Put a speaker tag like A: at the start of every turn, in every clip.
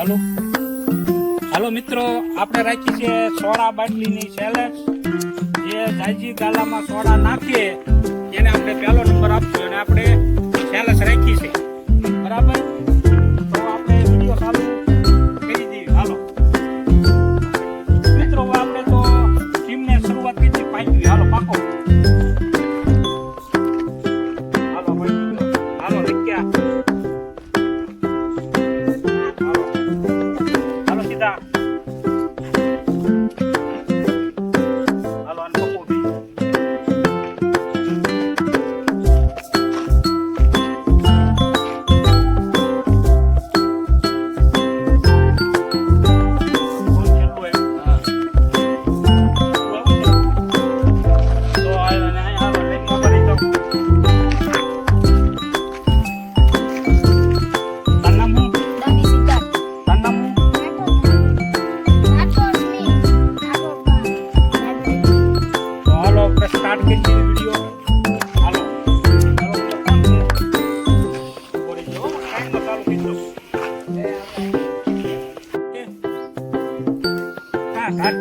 A: હાલો હાલો મિત્રો, આપણે રાખી છે સોડા બાટલીની સેલેક્સ. જે જાજી ગાલામાં સોડા નાખીએ એને આપણે પહેલો નંબર આપશું અને આપણે સેલેક્સ રાખી છે. બરાબર, તો આપણે વિડીયો ચાલુ કરી દઈએ. હાલો મિત્રો, આપણે તો ટીમને શરૂઆત કરી દીધી. પાકી હાલો પાકો. હાલો ભાઈ, હાલો રીક્યા. હાલો સીધા. હાલો આને પકો બી. સ્ટાર્ટ કરી દીધી વિડીયો. હાલો ચાલુ કરી દો. હા હા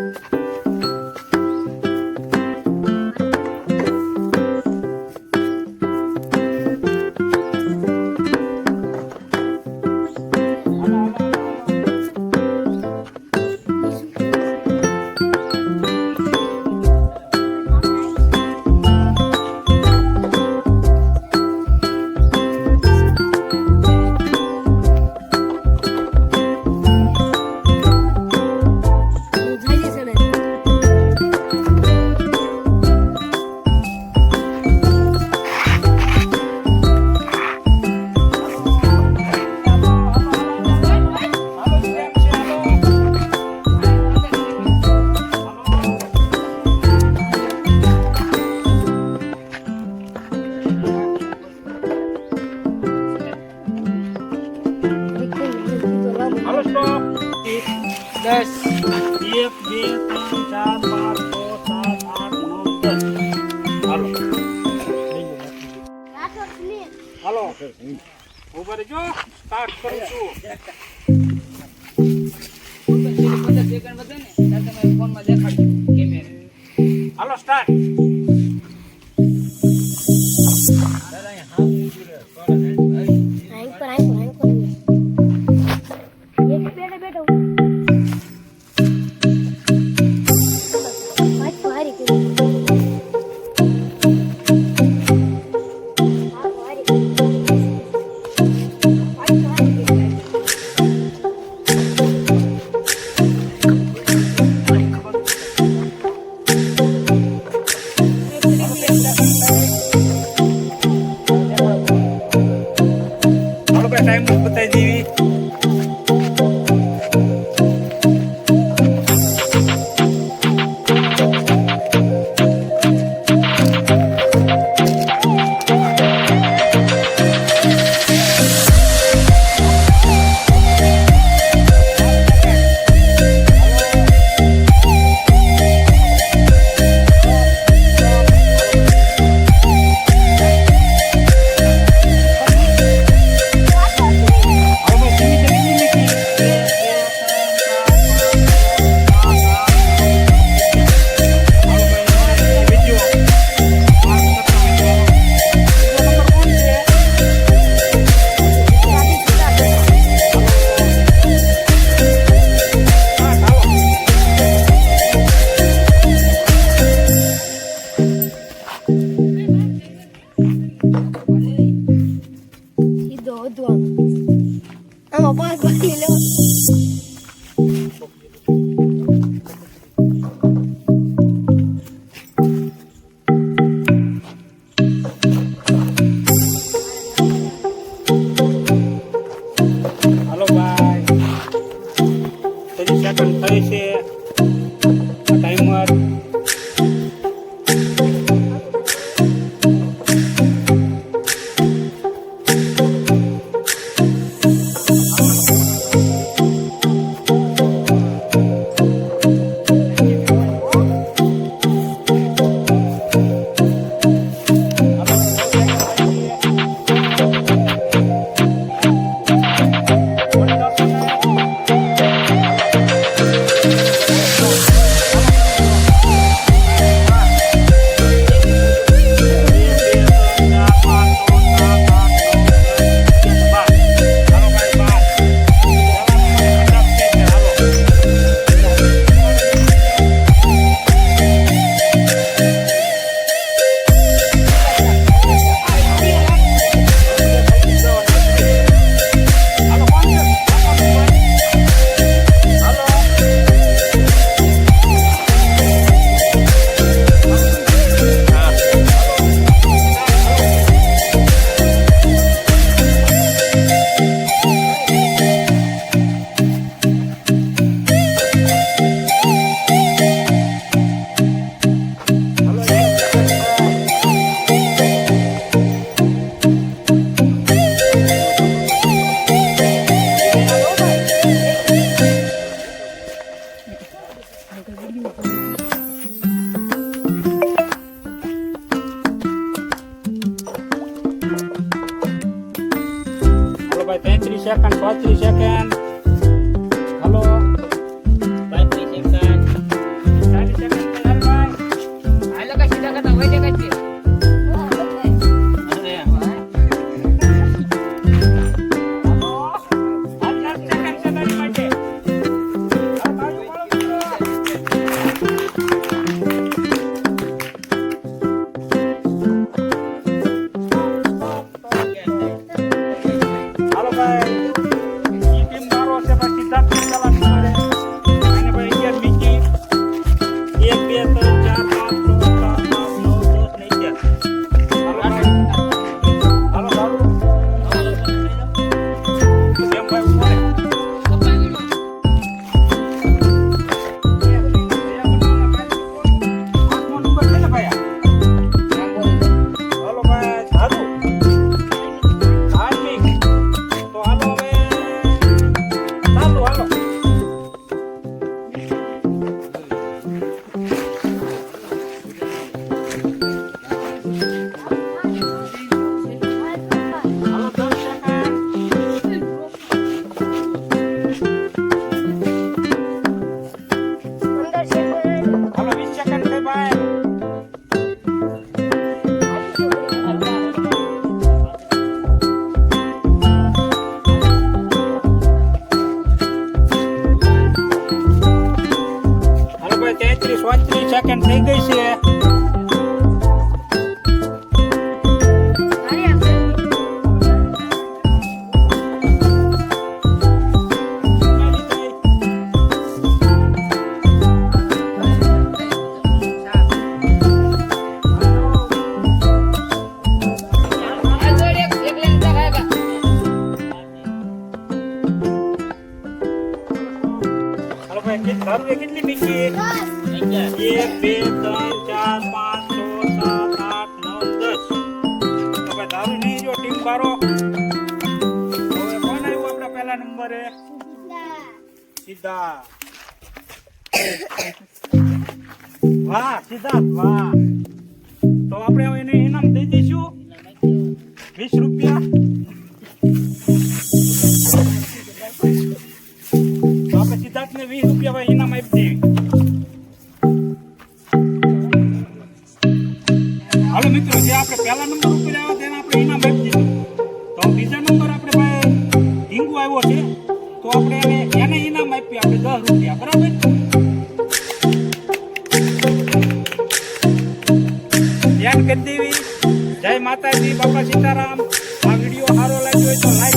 A: હાલો સ્ટોપ. 10 1 2 3 4 5 6 7 8 9 10. હાલો હાલો ઉભા રહેજો. સ્ટાર્ટ કરું છું. હાલો સ્ટાર્ટ. ટાઈમ બતાવી દેવી. સેકન્ડ થઈ ગઈ છે. હાલો ભાઈ, કેટલી મીઠી? 1, 2, 3, 4, 5, 6, 7, 8, 9, 10. તો ભાઈ દારૂ નહીં જો ટીમ બારો. હવે કોણ આવ્યું આપણા પહેલા નંબરે? સિદ્ધાર્થ. વાહ સિદ્ધાર્થ વાહ. તો આપણે હવે એને ઇનામ દઈ દઈશું 20 રૂપિયા. તો આપણે સિદ્ધાર્થને 20 રૂપિયા ભાઈ ઇનામ આપી દઈએ. હાલો મિત્રો, જે આપણે પહેલા નંબર ઉપર આવ્યો તેને આપણે ઇનામ આપી દીધું. તો બીજા નંબર આપણે ભાઈ ઢીંગુ આવ્યો છે, તો આપણે એને ઇનામ આપીએ આપણે 10 રૂપિયા. બરાબર? ધ્યાન કરી દેવી. જય માતાજી, બાપા સીતારામ. આ વિડીયો સારો લાગ્યો હોય તો લાઈક